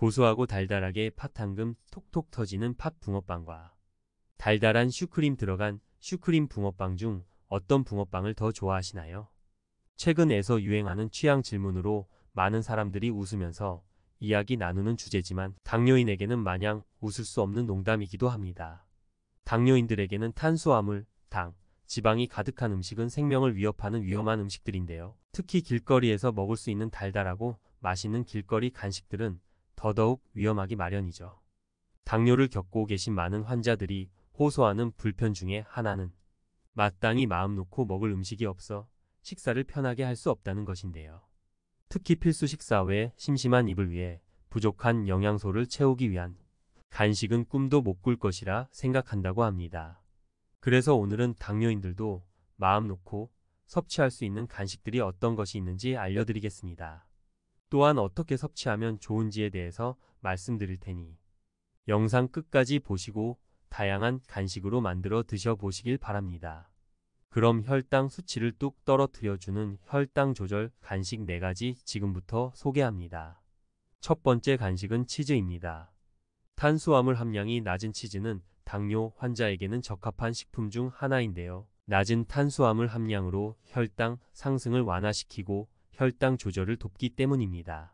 고소하고 달달하게 팥향금 톡톡 터지는 팥 붕어빵과 달달한 슈크림 들어간 슈크림 붕어빵 중 어떤 붕어빵을 더 좋아하시나요? 최근에서 유행하는 취향 질문으로 많은 사람들이 웃으면서 이야기 나누는 주제지만 당뇨인에게는 마냥 웃을 수 없는 농담이기도 합니다. 당뇨인들에게는 탄수화물, 당, 지방이 가득한 음식은 생명을 위협하는 위험한 음식들인데요. 특히 길거리에서 먹을 수 있는 달달하고 맛있는 길거리 간식들은 더더욱 위험하기 마련이죠. 당뇨를 겪고 계신 많은 환자들이 호소하는 불편 중에 하나는 마땅히 마음 놓고 먹을 음식이 없어 식사를 편하게 할 수 없다는 것인데요. 특히 필수 식사 외에 심심한 입을 위해 부족한 영양소를 채우기 위한 간식은 꿈도 못 꿀 것이라 생각한다고 합니다. 그래서 오늘은 당뇨인들도 마음 놓고 섭취할 수 있는 간식들이 어떤 것이 있는지 알려드리겠습니다. 또한 어떻게 섭취하면 좋은지에 대해서 말씀드릴 테니 영상 끝까지 보시고 다양한 간식으로 만들어 드셔보시길 바랍니다. 그럼 혈당 수치를 뚝 떨어뜨려주는 혈당 조절 간식 4가지 지금부터 소개합니다. 첫 번째 간식은 치즈입니다. 탄수화물 함량이 낮은 치즈는 당뇨 환자에게는 적합한 식품 중 하나인데요. 낮은 탄수화물 함량으로 혈당 상승을 완화시키고 혈당 조절을 돕기 때문입니다.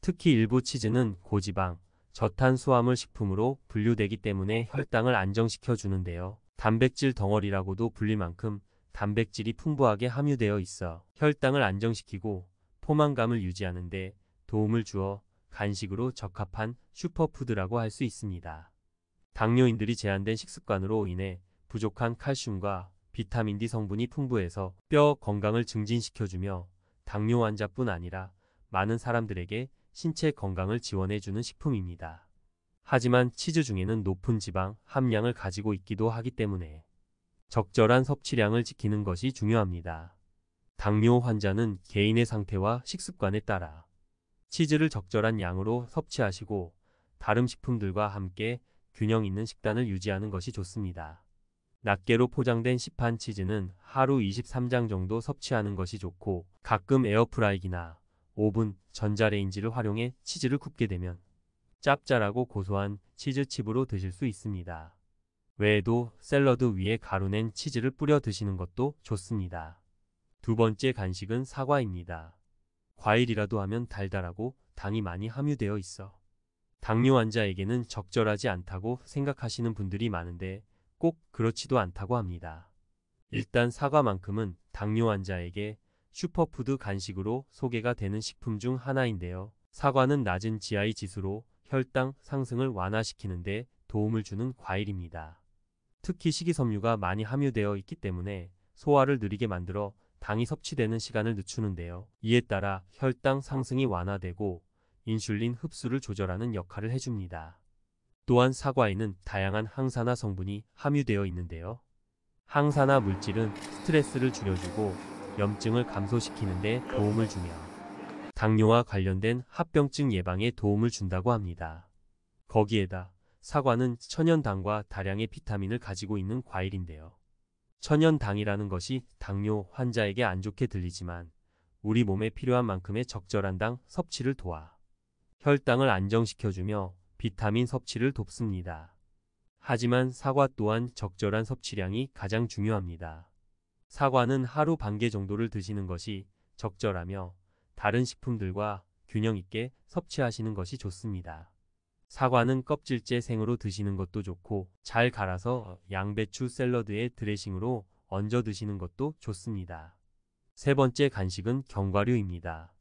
특히 일부 치즈는 고지방, 저탄수화물 식품으로 분류되기 때문에 혈당을 안정시켜 주는데요. 단백질 덩어리라고도 불릴 만큼 단백질이 풍부하게 함유되어 있어 혈당을 안정시키고 포만감을 유지하는 데 도움을 주어 간식으로 적합한 슈퍼푸드라고 할 수 있습니다. 당뇨인들이 제한된 식습관으로 인해 부족한 칼슘과 비타민 D 성분이 풍부해서 뼈 건강을 증진시켜주며 당뇨 환자뿐 아니라 많은 사람들에게 신체 건강을 지원해주는 식품입니다. 하지만 치즈 중에는 높은 지방 함량을 가지고 있기도 하기 때문에 적절한 섭취량을 지키는 것이 중요합니다. 당뇨 환자는 개인의 상태와 식습관에 따라 치즈를 적절한 양으로 섭취하시고 다른 식품들과 함께 균형 있는 식단을 유지하는 것이 좋습니다. 낱개로 포장된 시판 치즈는 하루 23장 정도 섭취하는 것이 좋고 가끔 에어프라이기나 오븐, 전자레인지를 활용해 치즈를 굽게 되면 짭짤하고 고소한 치즈칩으로 드실 수 있습니다. 외에도 샐러드 위에 가루낸 치즈를 뿌려 드시는 것도 좋습니다. 두 번째 간식은 사과입니다. 과일이라도 하면 달달하고 당이 많이 함유되어 있어 당뇨 환자에게는 적절하지 않다고 생각하시는 분들이 많은데 꼭 그렇지도 않다고 합니다. 일단 사과만큼은 당뇨 환자에게 슈퍼푸드 간식으로 소개가 되는 식품 중 하나인데요. 사과는 낮은 GI 지수로 혈당 상승을 완화시키는 데 도움을 주는 과일입니다. 특히 식이섬유가 많이 함유되어 있기 때문에 소화를 느리게 만들어 당이 섭취되는 시간을 늦추는데요. 이에 따라 혈당 상승이 완화되고 인슐린 흡수를 조절하는 역할을 해줍니다. 또한 사과에는 다양한 항산화 성분이 함유되어 있는데요. 항산화 물질은 스트레스를 줄여주고 염증을 감소시키는 데 도움을 주며 당뇨와 관련된 합병증 예방에 도움을 준다고 합니다. 거기에다 사과는 천연당과 다량의 비타민을 가지고 있는 과일인데요. 천연당이라는 것이 당뇨 환자에게 안 좋게 들리지만 우리 몸에 필요한 만큼의 적절한 당 섭취를 도와 혈당을 안정시켜주며 비타민 섭취를 돕습니다. 하지만 사과 또한 적절한 섭취량이 가장 중요합니다. 사과는 하루 반 개 정도를 드시는 것이 적절하며 다른 식품들과 균형 있게 섭취하시는 것이 좋습니다. 사과는 껍질째 생으로 드시는 것도 좋고 잘 갈아서 양배추 샐러드에 드레싱으로 얹어 드시는 것도 좋습니다. 세 번째 간식은 견과류입니다.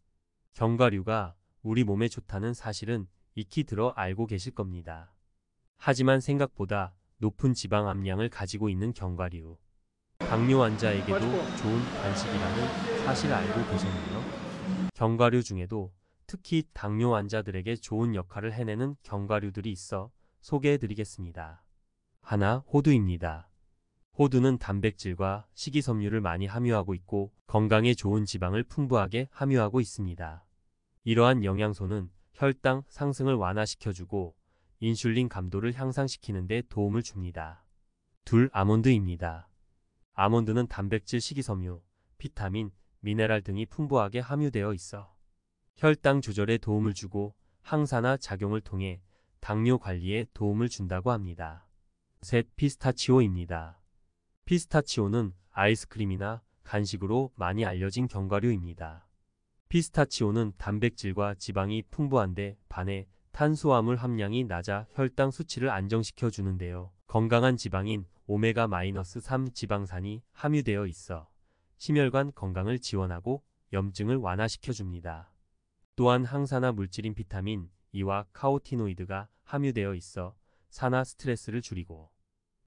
견과류가 우리 몸에 좋다는 사실은 익히 들어 알고 계실 겁니다. 하지만 생각보다 높은 지방 함량을 가지고 있는 견과류, 당뇨 환자에게도 좋은 간식이라는 사실을 알고 계셨나요? 견과류 중에도 특히 당뇨 환자들에게 좋은 역할을 해내는 견과류들이 있어 소개해드리겠습니다. 하나, 호두입니다. 호두는 단백질과 식이섬유를 많이 함유하고 있고 건강에 좋은 지방을 풍부하게 함유하고 있습니다. 이러한 영양소는 혈당 상승을 완화시켜주고 인슐린 감도를 향상시키는 데 도움을 줍니다. 둘, 아몬드입니다. 아몬드는 단백질, 식이섬유, 비타민, 미네랄 등이 풍부하게 함유되어 있어 혈당 조절에 도움을 주고 항산화 작용을 통해 당뇨 관리에 도움을 준다고 합니다. 셋, 피스타치오입니다. 피스타치오는 아이스크림이나 간식으로 많이 알려진 견과류입니다. 피스타치오는 단백질과 지방이 풍부한데 반해 탄수화물 함량이 낮아 혈당 수치를 안정시켜 주는데요. 건강한 지방인 오메가-3 지방산이 함유되어 있어 심혈관 건강을 지원하고 염증을 완화시켜 줍니다. 또한 항산화 물질인 비타민 E와 카오티노이드가 함유되어 있어 산화 스트레스를 줄이고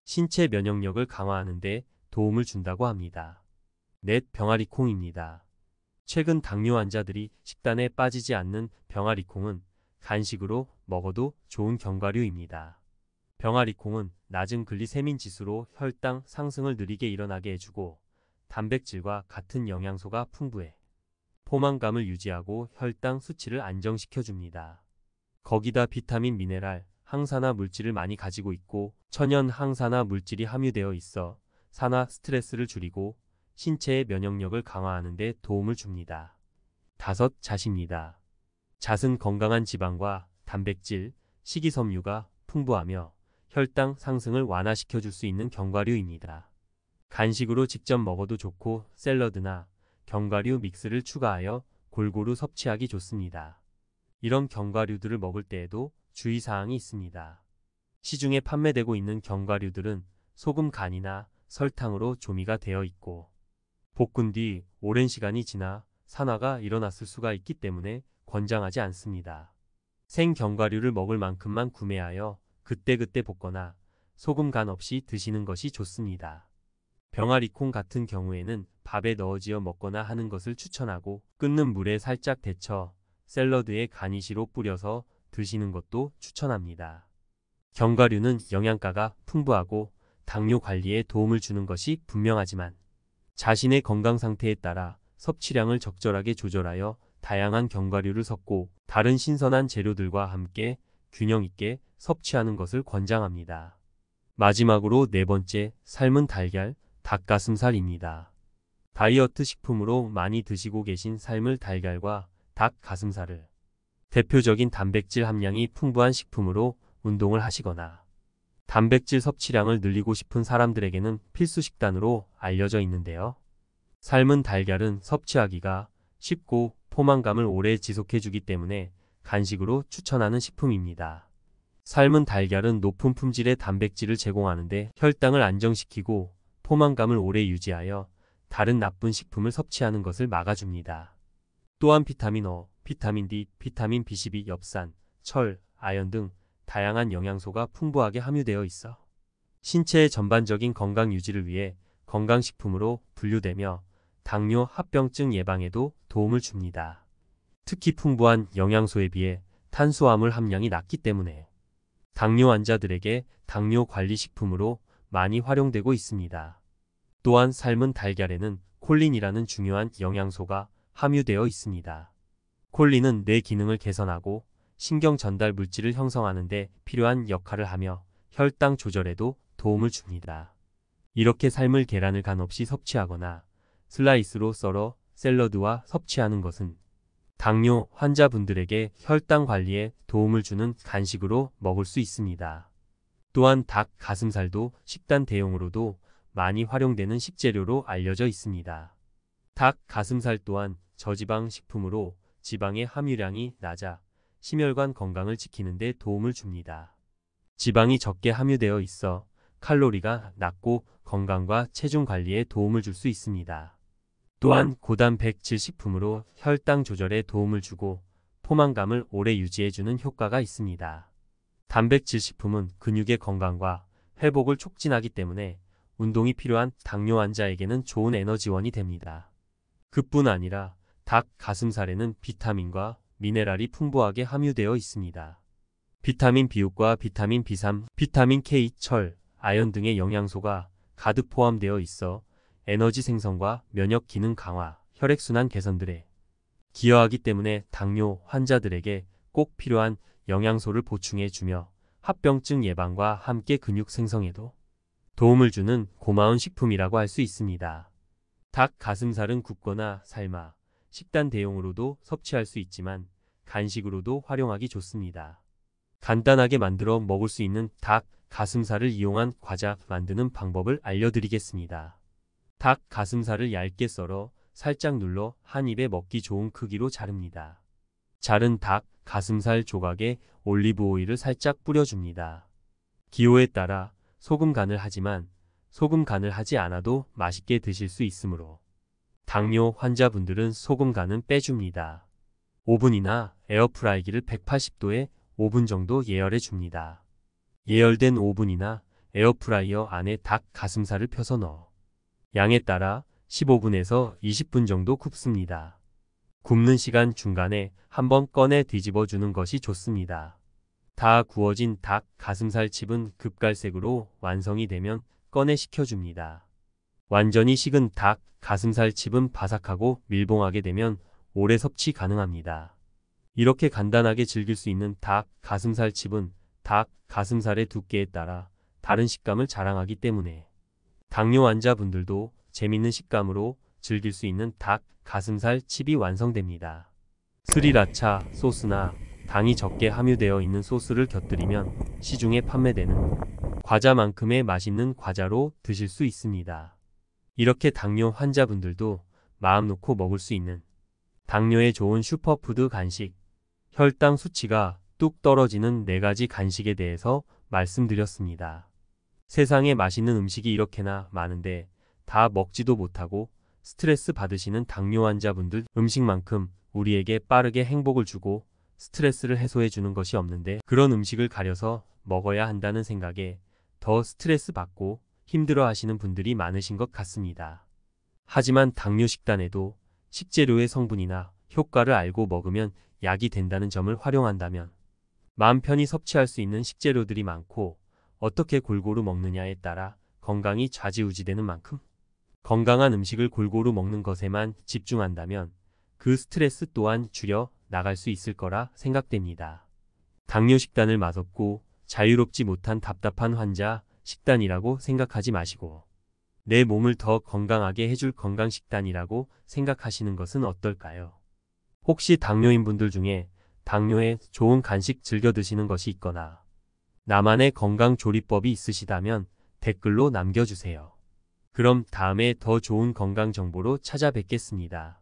신체 면역력을 강화하는 데 도움을 준다고 합니다. 넷, 병아리콩입니다. 최근 당뇨 환자들이 식단에 빠지지 않는 병아리콩은 간식으로 먹어도 좋은 견과류입니다. 병아리콩은 낮은 글리세민 지수로 혈당 상승을 느리게 일어나게 해주고 단백질과 같은 영양소가 풍부해 포만감을 유지하고 혈당 수치를 안정시켜줍니다. 거기다 비타민, 미네랄, 항산화 물질을 많이 가지고 있고 천연 항산화 물질이 함유되어 있어 산화 스트레스를 줄이고 신체의 면역력을 강화하는 데 도움을 줍니다. 다섯, 잣입니다. 잣은 건강한 지방과 단백질, 식이섬유가 풍부하며 혈당 상승을 완화시켜 줄 수 있는 견과류입니다. 간식으로 직접 먹어도 좋고 샐러드나 견과류 믹스를 추가하여 골고루 섭취하기 좋습니다. 이런 견과류들을 먹을 때에도 주의사항이 있습니다. 시중에 판매되고 있는 견과류들은 소금 간이나 설탕으로 조미가 되어 있고 볶은 뒤 오랜 시간이 지나 산화가 일어났을 수가 있기 때문에 권장하지 않습니다. 생 견과류를 먹을 만큼만 구매하여 그때그때 볶거나 소금 간 없이 드시는 것이 좋습니다. 병아리콩 같은 경우에는 밥에 넣어지어 먹거나 하는 것을 추천하고 끓는 물에 살짝 데쳐 샐러드에 가니쉬로 뿌려서 드시는 것도 추천합니다. 견과류는 영양가가 풍부하고 당뇨 관리에 도움을 주는 것이 분명하지만 자신의 건강 상태에 따라 섭취량을 적절하게 조절하여 다양한 견과류를 섞고 다른 신선한 재료들과 함께 균형 있게 섭취하는 것을 권장합니다. 마지막으로 네 번째, 삶은 달걀, 닭가슴살입니다. 다이어트 식품으로 많이 드시고 계신 삶을 달걀과 닭가슴살을 대표적인 단백질 함량이 풍부한 식품으로 운동을 하시거나 단백질 섭취량을 늘리고 싶은 사람들에게는 필수 식단으로 알려져 있는데요. 삶은 달걀은 섭취하기가 쉽고 포만감을 오래 지속해주기 때문에 간식으로 추천하는 식품입니다. 삶은 달걀은 높은 품질의 단백질을 제공하는데 혈당을 안정시키고 포만감을 오래 유지하여 다른 나쁜 식품을 섭취하는 것을 막아줍니다. 또한 비타민 O, 비타민 D, 비타민 B12, 엽산, 철, 아연 등 다양한 영양소가 풍부하게 함유되어 있어 신체의 전반적인 건강 유지를 위해 건강식품으로 분류되며 당뇨, 합병증 예방에도 도움을 줍니다. 특히 풍부한 영양소에 비해 탄수화물 함량이 낮기 때문에 당뇨 환자들에게 당뇨 관리 식품으로 많이 활용되고 있습니다. 또한 삶은 달걀에는 콜린이라는 중요한 영양소가 함유되어 있습니다. 콜린은 뇌 기능을 개선하고 신경 전달 물질을 형성하는 데 필요한 역할을 하며 혈당 조절에도 도움을 줍니다. 이렇게 삶을 계란을 간 없이 섭취하거나 슬라이스로 썰어 샐러드와 섭취하는 것은 당뇨 환자분들에게 혈당 관리에 도움을 주는 간식으로 먹을 수 있습니다. 또한 닭 가슴살도 식단 대용으로도 많이 활용되는 식재료로 알려져 있습니다. 닭 가슴살 또한 저지방 식품으로 지방의 함유량이 낮아 심혈관 건강을 지키는 데 도움을 줍니다. 지방이 적게 함유되어 있어 칼로리가 낮고 건강과 체중 관리에 도움을 줄 수 있습니다. 또한 고단백질 식품으로 혈당 조절에 도움을 주고 포만감을 오래 유지해주는 효과가 있습니다. 단백질 식품은 근육의 건강과 회복을 촉진하기 때문에 운동이 필요한 당뇨 환자에게는 좋은 에너지원이 됩니다. 그뿐 아니라 닭 가슴살에는 비타민과 미네랄이 풍부하게 함유되어 있습니다. 비타민 B6과 비타민 B3, 비타민 K, 철, 아연 등의 영양소가 가득 포함되어 있어 에너지 생성과 면역 기능 강화, 혈액순환 개선들에 기여하기 때문에 당뇨 환자들에게 꼭 필요한 영양소를 보충해 주며 합병증 예방과 함께 근육 생성에도 도움을 주는 고마운 식품이라고 할 수 있습니다. 닭 가슴살은 굽거나 삶아 식단 대용으로도 섭취할 수 있지만 간식으로도 활용하기 좋습니다. 간단하게 만들어 먹을 수 있는 닭 가슴살을 이용한 과자 만드는 방법을 알려드리겠습니다. 닭 가슴살을 얇게 썰어 살짝 눌러 한 입에 먹기 좋은 크기로 자릅니다. 자른 닭 가슴살 조각에 올리브 오일을 살짝 뿌려줍니다. 기호에 따라 소금 간을 하지만 소금 간을 하지 않아도 맛있게 드실 수 있으므로 당뇨 환자분들은 소금 간은 빼줍니다. 오븐이나 에어프라이기를 180도에 5분 정도 예열해 줍니다. 예열된 오븐이나 에어프라이어 안에 닭 가슴살을 펴서 넣어 양에 따라 15분에서 20분 정도 굽습니다. 굽는 시간 중간에 한번 꺼내 뒤집어 주는 것이 좋습니다. 다 구워진 닭 가슴살 칩은 급갈색으로 완성이 되면 꺼내 식혀줍니다. 완전히 식은 닭 가슴살 칩은 바삭하고 밀봉하게 되면 오래 섭취 가능합니다. 이렇게 간단하게 즐길 수 있는 닭 가슴살 칩은 닭 가슴살의 두께에 따라 다른 식감을 자랑하기 때문에 당뇨 환자분들도 재밌는 식감으로 즐길 수 있는 닭 가슴살 칩이 완성됩니다. 스리라차 소스나 당이 적게 함유되어 있는 소스를 곁들이면 시중에 판매되는 과자만큼의 맛있는 과자로 드실 수 있습니다. 이렇게 당뇨 환자분들도 마음 놓고 먹을 수 있는 당뇨에 좋은 슈퍼푸드 간식, 혈당 수치가 뚝 떨어지는 4가지 간식에 대해서 말씀드렸습니다. 세상에 맛있는 음식이 이렇게나 많은데 다 먹지도 못하고 스트레스 받으시는 당뇨 환자분들, 음식만큼 우리에게 빠르게 행복을 주고 스트레스를 해소해 주는 것이 없는데 그런 음식을 가려서 먹어야 한다는 생각에 더 스트레스 받고 힘들어 하시는 분들이 많으신 것 같습니다. 하지만 당뇨 식단에도 식재료의 성분이나 효과를 알고 먹으면 약이 된다는 점을 활용한다면 마음 편히 섭취할 수 있는 식재료들이 많고 어떻게 골고루 먹느냐에 따라 건강이 좌지우지되는 만큼 건강한 음식을 골고루 먹는 것에만 집중한다면 그 스트레스 또한 줄여 나갈 수 있을 거라 생각됩니다. 당뇨 식단을 맛없고 자유롭지 못한 답답한 환자 식단이라고 생각하지 마시고 내 몸을 더 건강하게 해줄 건강 식단이라고 생각하시는 것은 어떨까요? 혹시 당뇨인 분들 중에 당뇨에 좋은 간식 즐겨 드시는 것이 있거나 나만의 건강 조리법이 있으시다면 댓글로 남겨주세요. 그럼 다음에 더 좋은 건강 정보로 찾아뵙겠습니다.